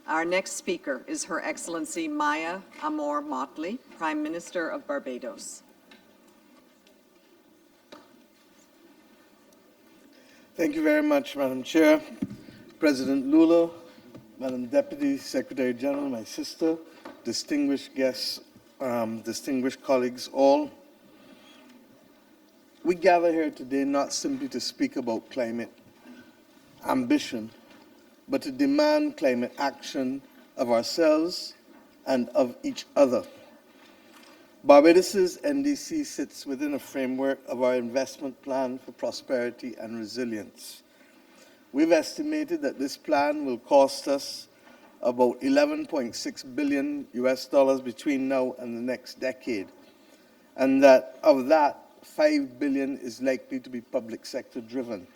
Our next speaker is Her Excellency Maya Amor Motley, Prime Minister of Barbados. Thank you very much, Madam Chair, President Lula, Madam Deputy Secretary General, my sister, distinguished guests, distinguished colleagues all. We gather here today not simply to speak about climate ambition, but to demand climate action of ourselves and of each other. Barbados's NDC sits within a framework of our investment plan for prosperity and resilience. We've estimated that this plan will cost us about $11.6 billion between now and the next decade, and that of that, $5 billion is likely to be public sector driven.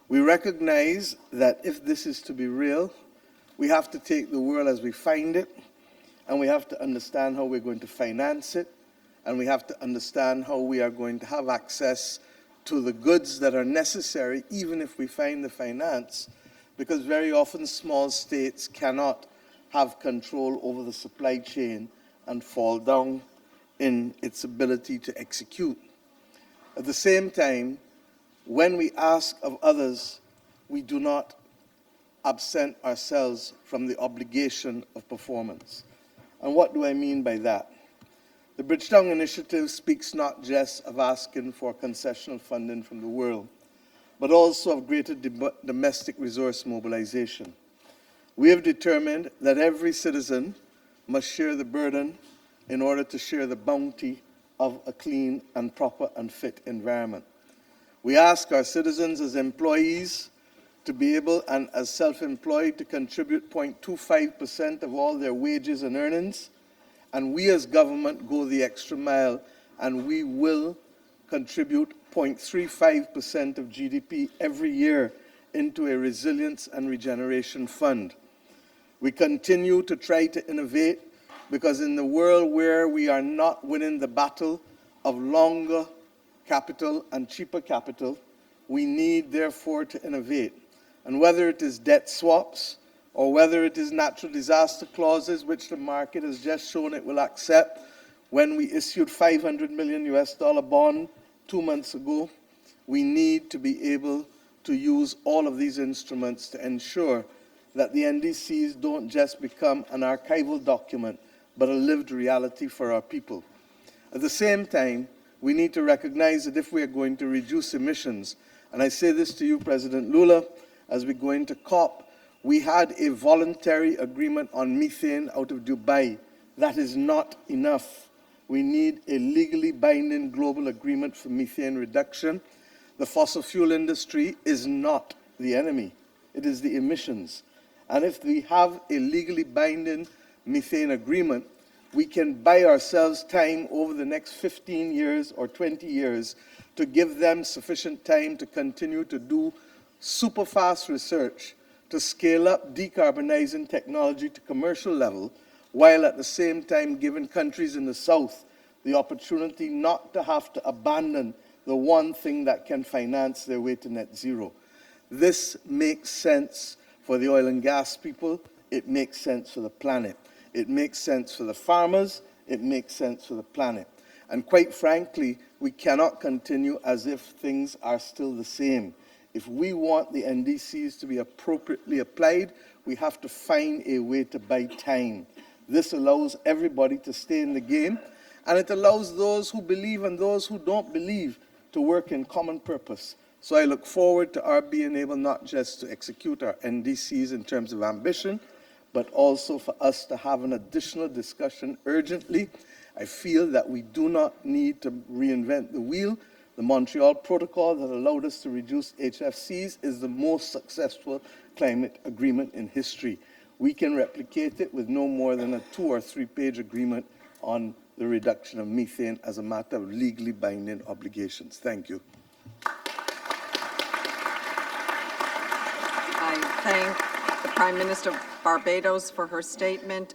We recognize that if this is to be real, we have to take the world as we find it, and we have to understand how we're going to finance it, and we have to understand how we are going to have access to the goods that are necessary, even if we find the finance, because very often small states cannot have control over the supply chain and fall down in its ability to execute. At the same time, when we ask of others, we do not absent ourselves from the obligation of performance. And what do I mean by that? The Bridgetown Initiative speaks not just of asking for concessional funding from the world, but also of greater domestic resource mobilization. We have determined that every citizen must share the burden in order to share the bounty of a clean and proper and fit environment. We ask our citizens as employees to be able, and as self-employed, to contribute 0.25% of all their wages and earnings. And we as government go the extra mile, and we will contribute 0.35% of GDP every year into a resilience and regeneration fund. We continue to try to innovate, because in the world where we are not winning the battle of longer capital and cheaper capital, we need therefore to innovate. And whether it is debt swaps or whether it is natural disaster clauses, which the market has just shown it will accept, when we issued $500 million bond 2 months ago, we need to be able to use all of these instruments to ensure that the NDCs don't just become an archival document, but a lived reality for our people. At the same time, we need to recognize that if we are going to reduce emissions, and I say this to you, President Lula, as we go into COP, we had a voluntary agreement on methane out of Dubai. That is not enough. We need a legally binding global agreement for methane reduction. The fossil fuel industry is not the enemy. It is the emissions. And if we have a legally binding methane agreement, we can buy ourselves time over the next 15 years or 20 years to give them sufficient time to continue to do super fast research to scale up decarbonizing technology to commercial level, while at the same time giving countries in the South the opportunity not to have to abandon the one thing that can finance their way to net zero. This makes sense for the oil and gas people. It makes sense for the planet. It makes sense for the farmers. It makes sense for the planet. And quite frankly, we cannot continue as if things are still the same. If we want the NDCs to be appropriately applied, we have to find a way to buy time. This allows everybody to stay in the game, and it allows those who believe and those who don't believe to work in common purpose. So I look forward to our being able not just to execute our NDCs in terms of ambition, but also for us to have an additional discussion urgently. I feel that we do not need to reinvent the wheel. The Montreal Protocol that allowed us to reduce HFCs is the most successful climate agreement in history. We can replicate it with no more than a 2 or 3 page agreement on the reduction of methane as a matter of legally binding obligations. Thank you. I thank the Prime Minister of Barbados for her statement.